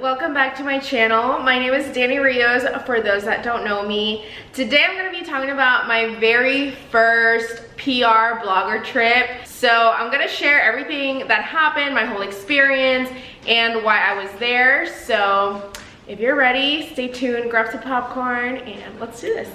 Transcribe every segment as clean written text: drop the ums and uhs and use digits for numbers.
welcome back to my channel. My name is Danny Rios, for those that don't know me. Today I'm going to be talking about my very first PR blogger trip. So I'm going to share everything that happened, my whole experience, and why I was there. So if you're ready, stay tuned, grab some popcorn, and let's do this.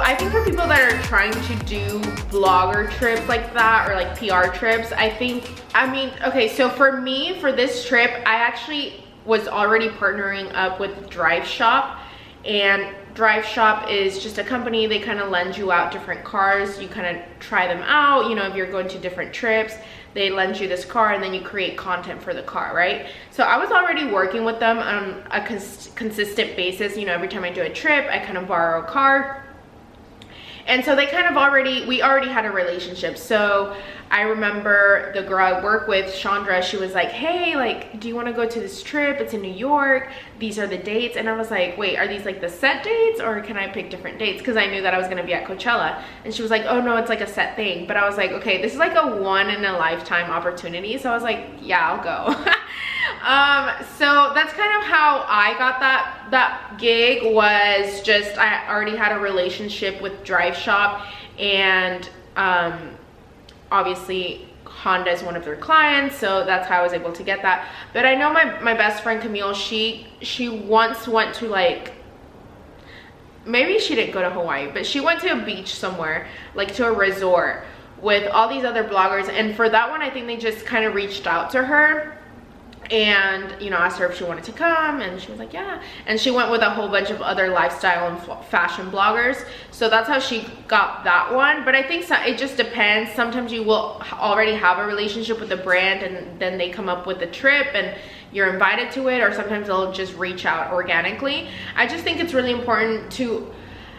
I think for people that are trying to do blogger trips like that, or like PR trips, okay, so for me, for this trip, I actually was already partnering up with Drive Shop, and Drive Shop is just a company. They kind of lend you out different cars. You kind of try them out, you know, if you're going to different trips, they lend you this car and then you create content for the car, right? So I was already working with them on a consistent basis. You know, every time I do a trip, I kind of borrow a car. And so they kind of we already had a relationship. So I remember the girl I work with, Chandra, she was like, hey, like, do you want to go to this trip? It's in New York. These are the dates. And I was like, wait, are these like the set dates, or can I pick different dates? Because I knew that I was going to be at Coachella. And she was like, oh no, it's like a set thing. But I was like, okay, this is like a one in a lifetime opportunity. So I was like, yeah, I'll go. So that's kind of how I got that gig. Was just, I already had a relationship with Drive Shop, and obviously Honda is one of their clients, so that's how I was able to get that. But I know my best friend Camille, she once went to, like, maybe she didn't go to Hawaii, but she went to a beach somewhere, like to a resort with all these other bloggers, and for that one I think they just kind of reached out to her and, you know, asked her if she wanted to come, and she was like, yeah. And she went with a whole bunch of other lifestyle and fashion bloggers. So that's how she got that one. But I think it just depends. Sometimes you will already have a relationship with the brand, and then they come up with a trip and you're invited to it, or sometimes they'll just reach out organically. I just think it's really important to,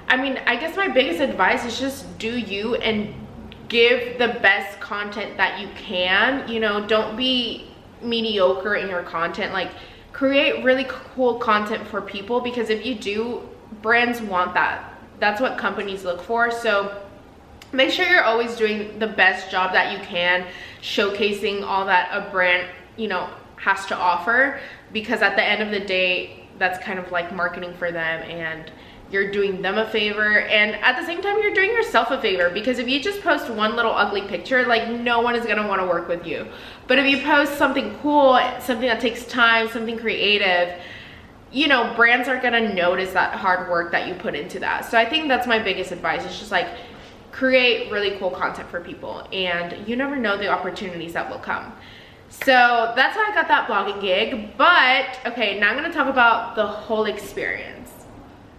I guess my biggest advice is just do you and give the best content that you can. You know, don't be mediocre in your content. Like, create really cool content for people, because if you do, brands want that. That's what companies look for. So make sure you're always doing the best job that you can, showcasing all that a brand, you know, has to offer, because at the end of the day, that's kind of like marketing for them, and you're doing them a favor, and at the same time you're doing yourself a favor, because if you just post one little ugly picture, like, no one is gonna want to work with you. But if you post something cool, something that takes time, something creative, you know, brands are gonna notice that hard work that you put into that. So I think that's my biggest advice. It's just like, create really cool content for people, and you never know the opportunities that will come. So that's how I got that blogging gig. But okay, now I'm gonna talk about the whole experience.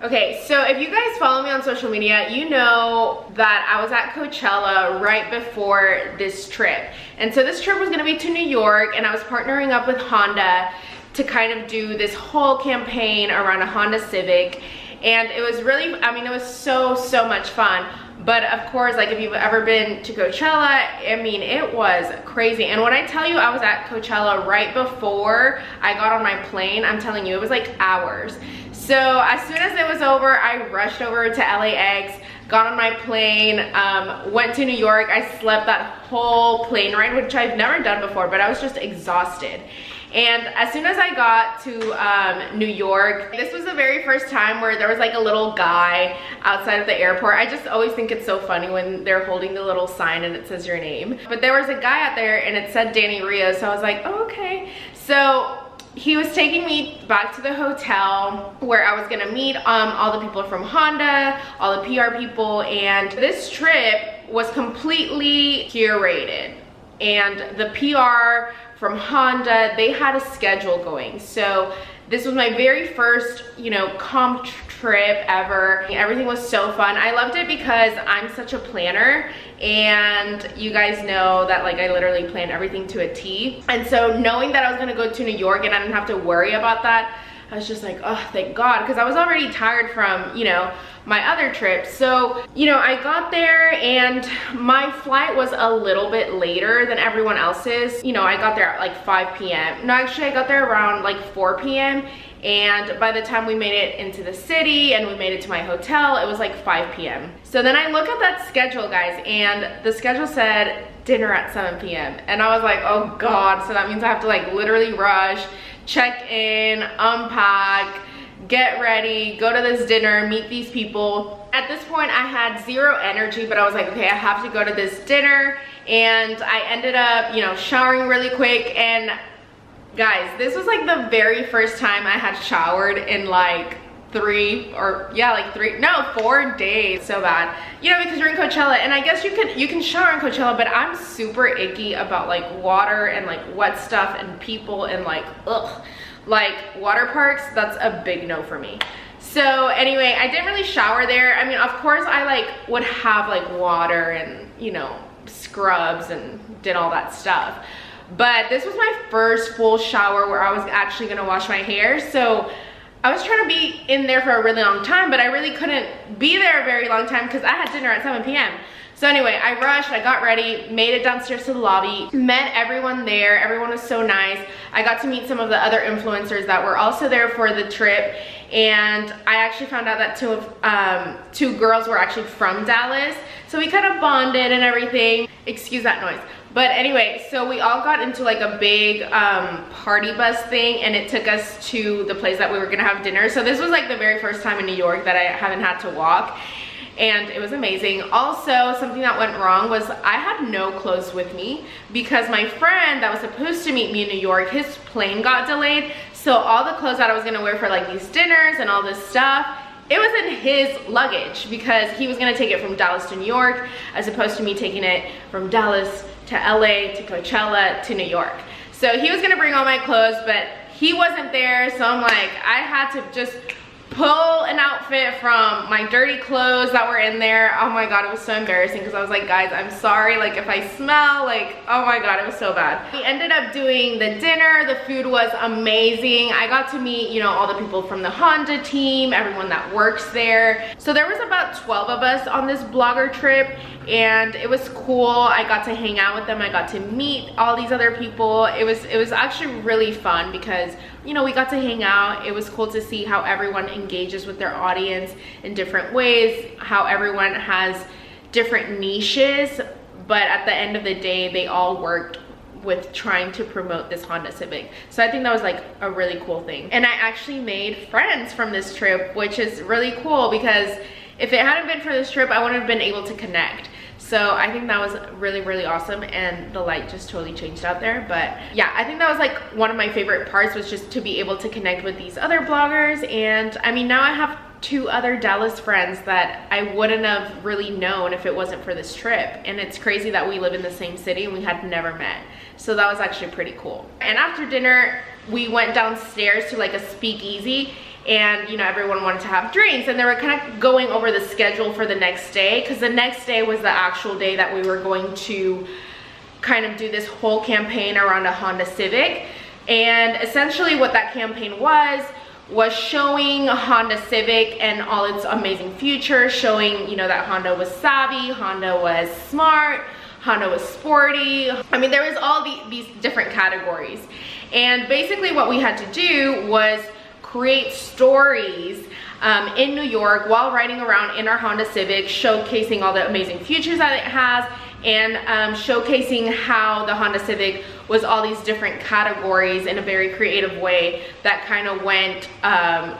Okay, so if you guys follow me on social media, you know that I was at Coachella right before this trip. And so this trip was gonna be to New York, and I was partnering up with Honda to kind of do this whole campaign around a Honda Civic. And it was really, I mean, it was so much fun. But of course, like if you've ever been to Coachella, I mean, it was crazy. And when I tell you I was at Coachella right before I got on my plane, I'm telling you, it was like hours. So as soon as it was over, I rushed over to LAX, got on my plane, went to New York. I slept that whole plane ride, which I've never done before, but I was just exhausted. And as soon as I got to New York, this was the very first time where there was like a little guy outside of the airport. I just always think it's so funny when they're holding the little sign and it says your name. But there was a guy out there and it said Danny Rios, so I was like, oh, okay. So he was taking me back to the hotel where I was gonna meet all the people from Honda, all the PR people, and this trip was completely curated. And the PR from Honda, they had a schedule going. So this was my very first, you know, comp trip ever. Everything was so fun. I loved it because I'm such a planner, and you guys know that like I literally plan everything to a T. And so knowing that I was gonna go to New York and I didn't have to worry about that, I was just like, oh, thank God, because I was already tired from, you know, my other trips. So, you know, I got there and my flight was a little bit later than everyone else's. You know, I got there at like 5 p.m. No, actually, I got there around like 4 p.m. And by the time we made it into the city and we made it to my hotel, it was like 5 p.m. So then I look at that schedule, guys, and the schedule said dinner at 7 p.m. And I was like, oh God, so that means I have to like literally rush, check in, unpack, get ready, go to this dinner, meet these people. At this point, I had zero energy, but I was like, okay, I have to go to this dinner. And I ended up, you know, showering really quick. And guys, this was like the very first time I had showered in like 4 days. So bad, you know, because you're in Coachella, and I guess you can shower in Coachella, but I'm super icky about like water and like wet stuff and people and like ugh, like water parks. That's a big no for me. So anyway, I didn't really shower there. I mean, of course I like would have like water and, you know, scrubs and did all that stuff, but this was my first full shower where I was actually gonna wash my hair. So I was trying to be in there for a really long time, but I really couldn't be there a very long time because I had dinner at 7 p.m. So anyway, I rushed, I got ready, made it downstairs to the lobby, met everyone there. Everyone was so nice. I got to meet some of the other influencers that were also there for the trip. And I actually found out that two girls were actually from Dallas. So we kind of bonded and everything. Excuse that noise. But anyway, so we all got into like a big party bus thing, and it took us to the place that we were gonna have dinner. So this was like the very first time in New York that I haven't had to walk, and it was amazing. Also, something that went wrong was I had no clothes with me because my friend that was supposed to meet me in New York, his plane got delayed. So all the clothes that I was gonna wear for like these dinners and all this stuff, it was in his luggage because he was gonna take it from Dallas to New York as opposed to me taking it from Dallas to LA to Coachella to New York. So he was gonna bring all my clothes, but he wasn't there. So I'm like, I had to just pull an outfit from my dirty clothes that were in there. Oh my God, it was so embarrassing because I was like, guys, I'm sorry, like if I smell, like, oh my God, it was so bad. We ended up doing the dinner. The food was amazing. I got to meet, you know, all the people from the Honda team, everyone that works there. So there was about 12 of us on this blogger trip, and it was cool. I got to hang out with them. I got to meet all these other people. It was actually really fun because, you know, we got to hang out. It was cool to see how everyone engages with their audience in different ways, how everyone has different niches, but at the end of the day, they all work with trying to promote this Honda Civic. So I think that was like a really cool thing. And I actually made friends from this trip, which is really cool because if it hadn't been for this trip, I wouldn't have been able to connect. So I think that was really, really awesome, and the light just totally changed out there. But yeah, I think that was like one of my favorite parts, was just to be able to connect with these other bloggers. And I mean, now I have 2 other Dallas friends that I wouldn't have really known if it wasn't for this trip. And it's crazy that we live in the same city and we had never met. So that was actually pretty cool. And after dinner, we went downstairs to like a speakeasy, and you know, everyone wanted to have drinks, and they were kind of going over the schedule for the next day, because the next day was the actual day that we were going to kind of do this whole campaign around a Honda Civic. And essentially what that campaign was showing Honda Civic and all its amazing features, showing, you know, that Honda was savvy, Honda was smart, Honda was sporty. I mean, there was all these different categories. And basically what we had to do was create stories in New York while riding around in our Honda Civic, showcasing all the amazing features that it has, and showcasing how the Honda Civic was all these different categories in a very creative way that kind of went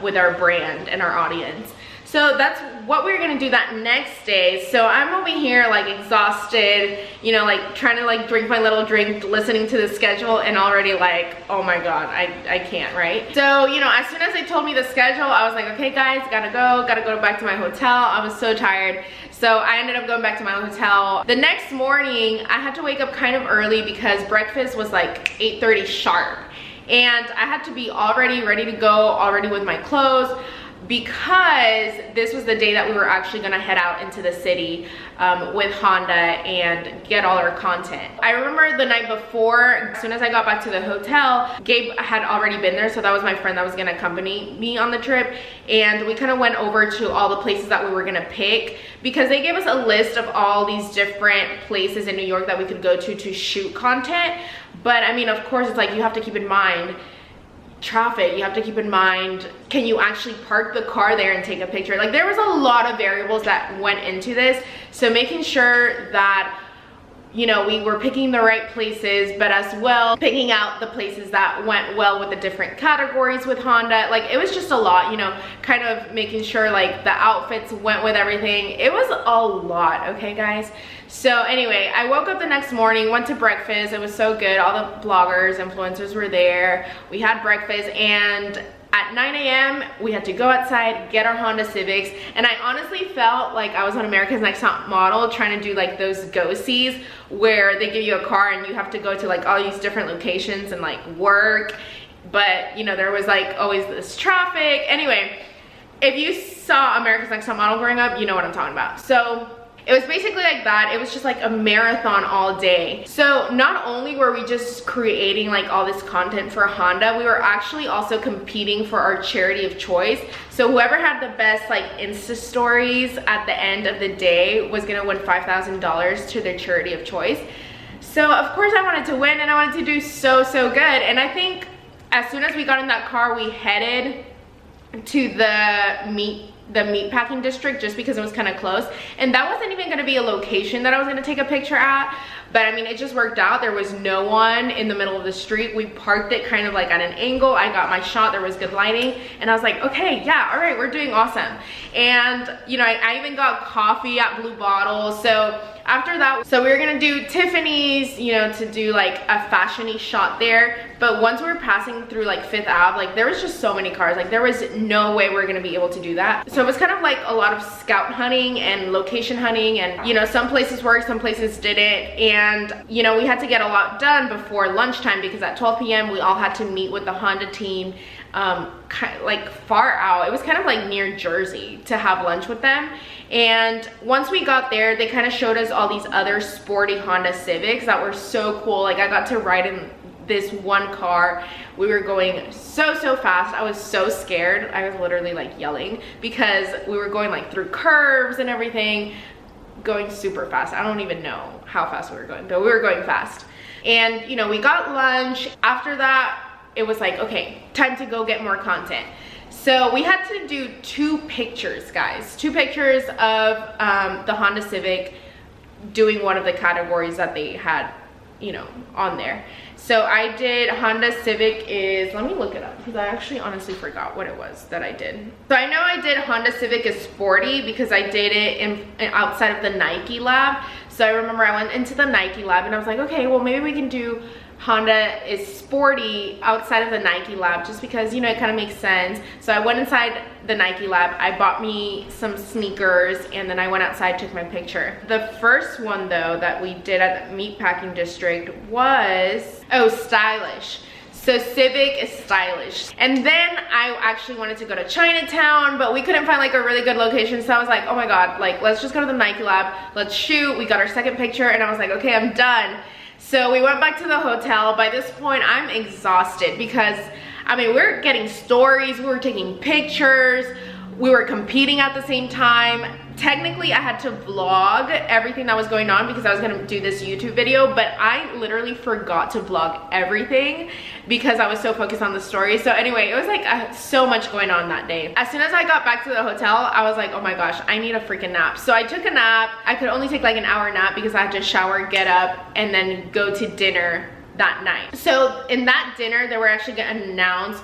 with our brand and our audience. So that's what we were gonna do that next day. So I'm over here like exhausted, you know, like trying to like drink my little drink, listening to the schedule, and already like, oh my God, I can't, right? So, you know, as soon as they told me the schedule, I was like, okay guys, gotta go back to my hotel. I was so tired. So I ended up going back to my hotel. The next morning, I had to wake up kind of early because breakfast was like 8:30 sharp. And I had to be already ready to go, already with my clothes, because this was the day that we were actually gonna head out into the city with Honda and get all our content. I remember the night before, as soon as I got back to the hotel, Gabe had already been there, so that was my friend that was gonna accompany me on the trip, and we kind of went over to all the places that we were gonna pick, because they gave us a list of all these different places in New York that we could go to shoot content. But I mean, of course, it's like you have to keep in mind traffic, you have to keep in mind, can you actually park the car there and take a picture? Like, there was a lot of variables that went into this. So making sure that, you know, we were picking the right places, but as well picking out the places that went well with the different categories with Honda. Like, it was just a lot, you know, kind of making sure like the outfits went with everything. It was a lot, okay guys? So anyway, I woke up the next morning, went to breakfast. It was so good. All the bloggers, influencers were there. We had breakfast, and at 9 a.m. we had to go outside, get our Honda Civics, and I honestly felt like I was on America's Next Top Model trying to do like those go-sees where they give you a car and you have to go to like all these different locations and like work. But you know, there was like always this traffic. Anyway, if you saw America's Next Top Model growing up, you know what I'm talking about. So it was basically like that. It was just like a marathon all day. So not only were we just creating like all this content for Honda, we were actually also competing for our charity of choice. So whoever had the best like Insta stories at the end of the day was gonna win $5,000 to their charity of choice. So of course I wanted to win, and I wanted to do so good. And I think as soon as we got in that car, we headed to the meatpacking district, just because it was kind of close, and that wasn't even going to be a location that I was going to take a picture at. But I mean, it just worked out. There was no one in the middle of the street. We parked it kind of like at an angle. I got my shot. There was good lighting, and I was like, okay, yeah, all right, we're doing awesome. And you know, I even got coffee at Blue Bottle. So after that, so we were gonna do Tiffany's, you know, to do like a fashion-y shot there. But once we were passing through like Fifth Ave, like there was just so many cars. Like there was no way we were gonna be able to do that. So it was kind of like a lot of scout hunting and location hunting, and you know, some places worked, some places didn't. And you know, we had to get a lot done before lunchtime, because at 12 p.m. we all had to meet with the Honda team kind of like far out. It was kind of like near Jersey to have lunch with them. And once we got there, they kind of showed us all these other sporty Honda Civics that were so cool. Like I got to ride in this one car. We were going so fast. I was so scared. I was literally like yelling because we were going like through curves and everything, going super fast. I don't even know how fast we were going, but we were going fast. And you know, we got lunch. After that, it was like, okay, time to go get more content. So we had to do 2 pictures, guys. 2 pictures of the Honda Civic doing one of the categories that they had, you know, on there. So I did Honda Civic is, let me look it up, because I actually honestly forgot what it was that I did. So I know I did Honda Civic is sporty because I did it in outside of the Nike lab. So I remember I went into the Nike lab and I was like, okay, well maybe we can do Honda is sporty outside of the Nike lab, just because, you know, it kind of makes sense. So I went inside the Nike lab, I bought me some sneakers, and then I went outside, took my picture. The first one though that we did at the meatpacking district was, oh, stylish. So Civic is stylish. And then I actually wanted to go to Chinatown, but we couldn't find like a really good location. So I was like, oh my God, like let's just go to the Nike Lab. Let's shoot. We got our second picture and I was like, okay, I'm done. So we went back to the hotel. By this point, I'm exhausted because, I mean, we were getting stories, we were taking pictures, we were competing at the same time. Technically, I had to vlog everything that was going on because I was gonna do this YouTube video, but I literally forgot to vlog everything because I was so focused on the story. So anyway, it was like so much going on that day. As soon as I got back to the hotel, I was like, oh my gosh, I need a freaking nap. So I took a nap. I could only take like an hour nap because I had to shower, get up, and then go to dinner that night. So in that dinner, they were actually gonna announce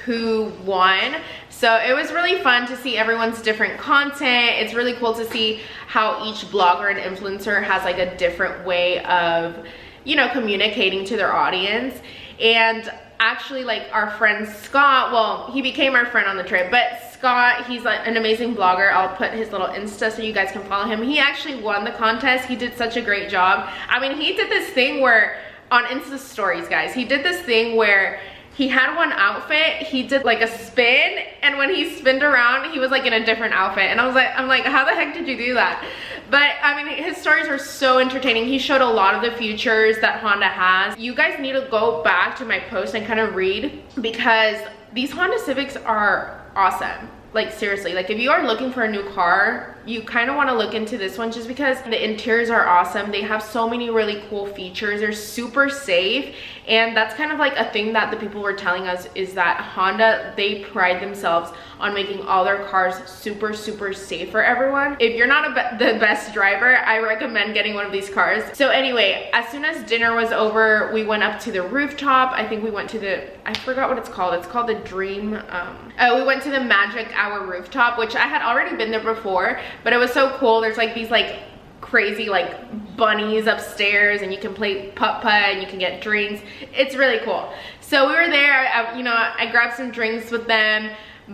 who won. So it was really fun to see everyone's different content. It's really cool to see how each blogger and influencer has like a different way of, you know, communicating to their audience. And actually, like our friend Scott, well, he became our friend on the trip, but Scott, he's like an amazing blogger. I'll put his little Insta so you guys can follow him. He actually won the contest. He did such a great job. I mean, he did this thing where on Insta stories, guys, he did this thing where he had one outfit, he did like a spin, and when he spinned around, he was like in a different outfit. And I'm like, how the heck did you do that? But I mean, his stories were so entertaining. He showed a lot of the features that Honda has. You guys need to go back to my post and kind of read, because these Honda Civics are awesome. Like seriously, like if you are looking for a new car, you kind of want to look into this one just because the interiors are awesome. They have so many really cool features. They're super safe, and that's kind of like a thing that the people were telling us, is that Honda, they pride themselves on making all their cars super safe for everyone. If you're not the best driver, I recommend getting one of these cars. So anyway, as soon as dinner was over, we went up to the rooftop. I think we went to the, I forgot what it's called. It's called the Dream, we went to the Magic Hour rooftop, which I had already been there before, but it was so cool. There's like these like crazy like bunnies upstairs, and you can play putt-putt and you can get drinks. It's really cool. So we were there, you know, I grabbed some drinks with them,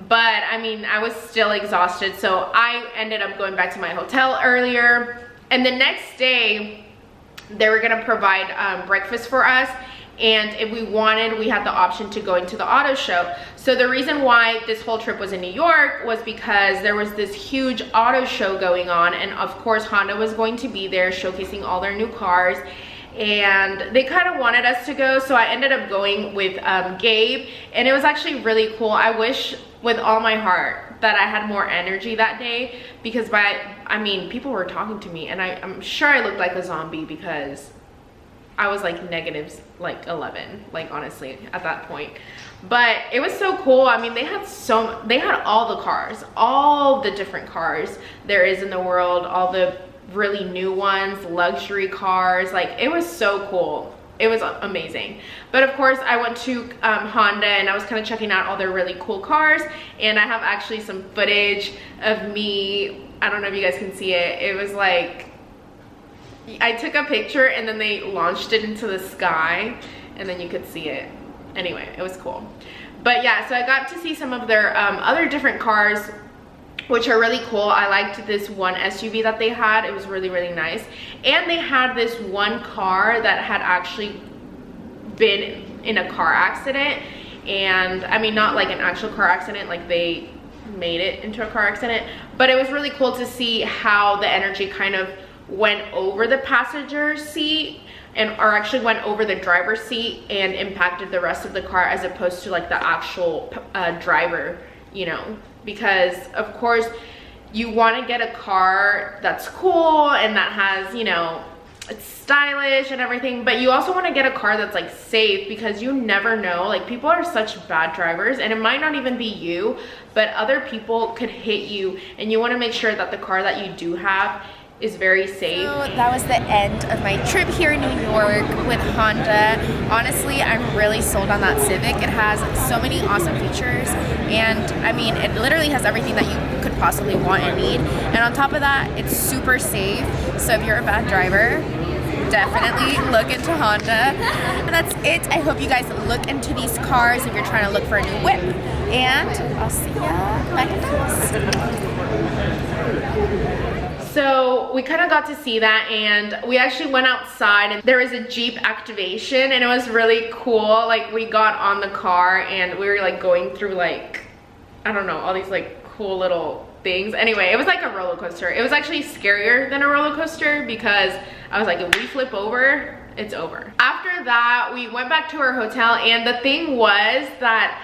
but I mean, I was still exhausted. So I ended up going back to my hotel earlier, and the next day they were gonna provide breakfast for us. And if we wanted, we had the option to go into the auto show. So the reason why this whole trip was in New York was because there was this huge auto show going on, and of course Honda was going to be there showcasing all their new cars, and they kind of wanted us to go. So I ended up going with Gabe, and it was actually really cool. I wish with all my heart that I had more energy that day, because I mean, people were talking to me, and I'm sure I looked like a zombie because I was like negatives like 11, like honestly at that point. But it was so cool. I mean, they had all the cars, all the different cars there is in the world, all the really new ones, luxury cars. Like it was so cool. It was amazing. But of course I went to Honda, and I was kind of checking out all their really cool cars, and I have actually some footage of me. I don't know if you guys can see it. It was like, I took a picture and then they launched it into the sky, and then you could see it. Anyway, it was cool. But yeah, so I got to see some of their other different cars, which are really cool. I liked this one SUV that they had. It was really nice. And they had this one car that had actually been in a car accident. And I mean, not like an actual car accident, like they made it into a car accident, but it was really cool to see how the energy kind of went over the passenger seat, or actually went over the driver's seat and impacted the rest of the car, as opposed to like the actual driver, you know, because of course you want to get a car that's cool and that has, you know, it's stylish and everything, but you also want to get a car that's like safe, because you never know, like people are such bad drivers, and it might not even be you, but other people could hit you, and you want to make sure that the car that you do have is very safe. So that was the end of my trip here in New York with Honda. Honestly, I'm really sold on that Civic. It has so many awesome features, and I mean, it literally has everything that you could possibly want and need. And on top of that, it's super safe. So if you're a bad driver, definitely look into Honda. And that's it. I hope you guys look into these cars if you're trying to look for a new whip. And I'll see ya back at the house. So we kind of got to see that, and we actually went outside and there was a Jeep activation, and it was really cool. Like we got on the car and we were like going through like, I don't know, all these like cool little things. Anyway, it was like a roller coaster. It was actually scarier than a roller coaster because I was like, if we flip over, it's over. After that, we went back to our hotel, and the thing was that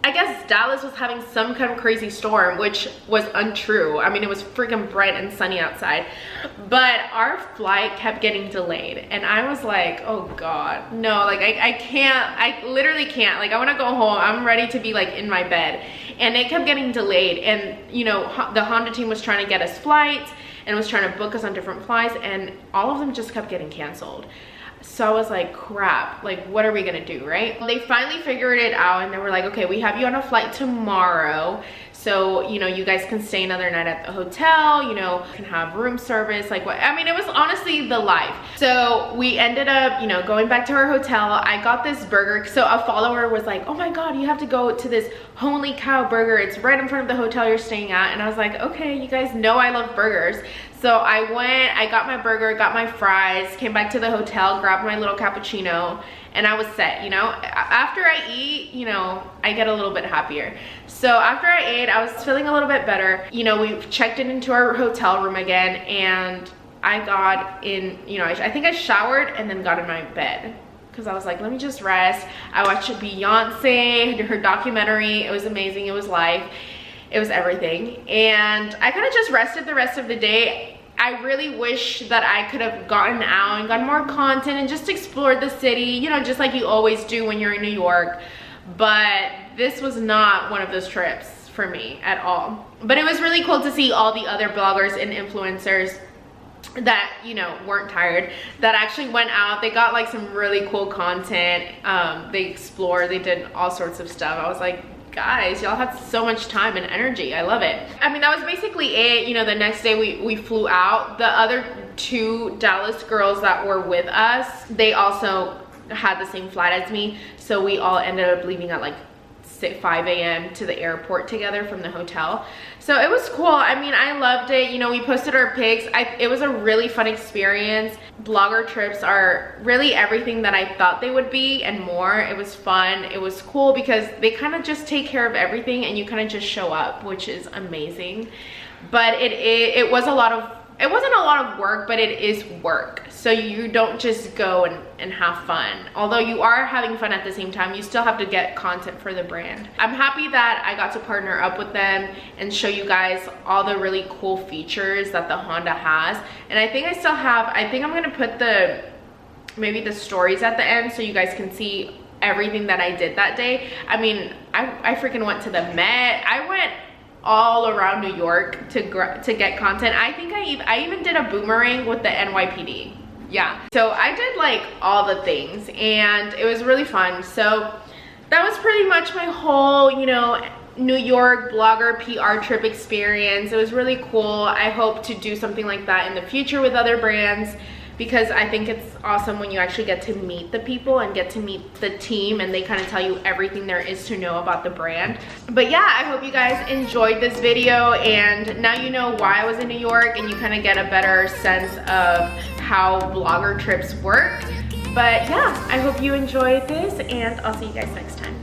I guess Dallas was having some kind of crazy storm, which was untrue. I mean, it was freaking bright and sunny outside, but our flight kept getting delayed, and I was like, oh God, no, like I can't, I literally can't. Like I want to go home. I'm ready to be like in my bed, and it kept getting delayed. And you know, the Honda team was trying to get us flights and was trying to book us on different flights, and all of them just kept getting canceled. So I was like, crap, like what are we gonna do, right? They finally figured it out, and they were like, okay, we have you on a flight tomorrow, so you know, you guys can stay another night at the hotel, you know, can have room service, like what, I mean, it was honestly the life. So we ended up, you know, going back to our hotel. I got this burger. So a follower was like, oh my God, you have to go to this Holy Cow burger, it's right in front of the hotel you're staying at. And I was like, okay, you guys know I love burgers. So I went, I got my burger, got my fries, came back to the hotel, grabbed my little cappuccino, and I was set, you know. After I eat, you know, I get a little bit happier. So after I ate, I was feeling a little bit better. You know, we checked into our hotel room again, and I got in, you know, I think I showered and then got in my bed, because I was like, let me just rest. I watched Beyonce, her documentary. It was amazing. It was life. It was everything. And I kind of just rested the rest of the day. I really wish that I could have gotten out and gotten more content and just explored the city, you know, just like you always do when you're in New York. But this was not one of those trips for me at all. But it was really cool to see all the other bloggers and influencers that, you know, weren't tired, that actually went out. They got like some really cool content. They explored, they did all sorts of stuff. I was like, guys, y'all have so much time and energy. I love it. I mean, that was basically it. You know, the next day we flew out. The other two Dallas girls that were with us, they also had the same flight as me. So we all ended up leaving at like 5 a.m. to the airport together from the hotel. So it was cool. I mean, I loved it. You know, we posted our pics. It was a really fun experience. Blogger trips are really everything that I thought they would be and more. It was fun. It was cool because they kind of just take care of everything, and you kind of just show up, which is amazing. But it was a lot of, it wasn't a lot of work, but it is work. So you don't just go and have fun. Although you are having fun at the same time, you still have to get content for the brand. I'm happy that I got to partner up with them and show you guys all the really cool features that the Honda has. And I think I still have, I think I'm gonna put maybe the stories at the end so you guys can see everything that I did that day. I mean, I freaking went to the Met. I went all around New York to get content. I think I even did a boomerang with the NYPD. Yeah, so I did like all the things, and it was really fun. So that was pretty much my whole, you know, New York blogger PR trip experience. It was really cool. I hope to do something like that in the future with other brands, because I think it's awesome when you actually get to meet the people and get to meet the team, and they kind of tell you everything there is to know about the brand. But yeah, I hope you guys enjoyed this video, and now you know why I was in New York, and you kind of get a better sense of how blogger trips work. But yeah, I hope you enjoyed this, and I'll see you guys next time.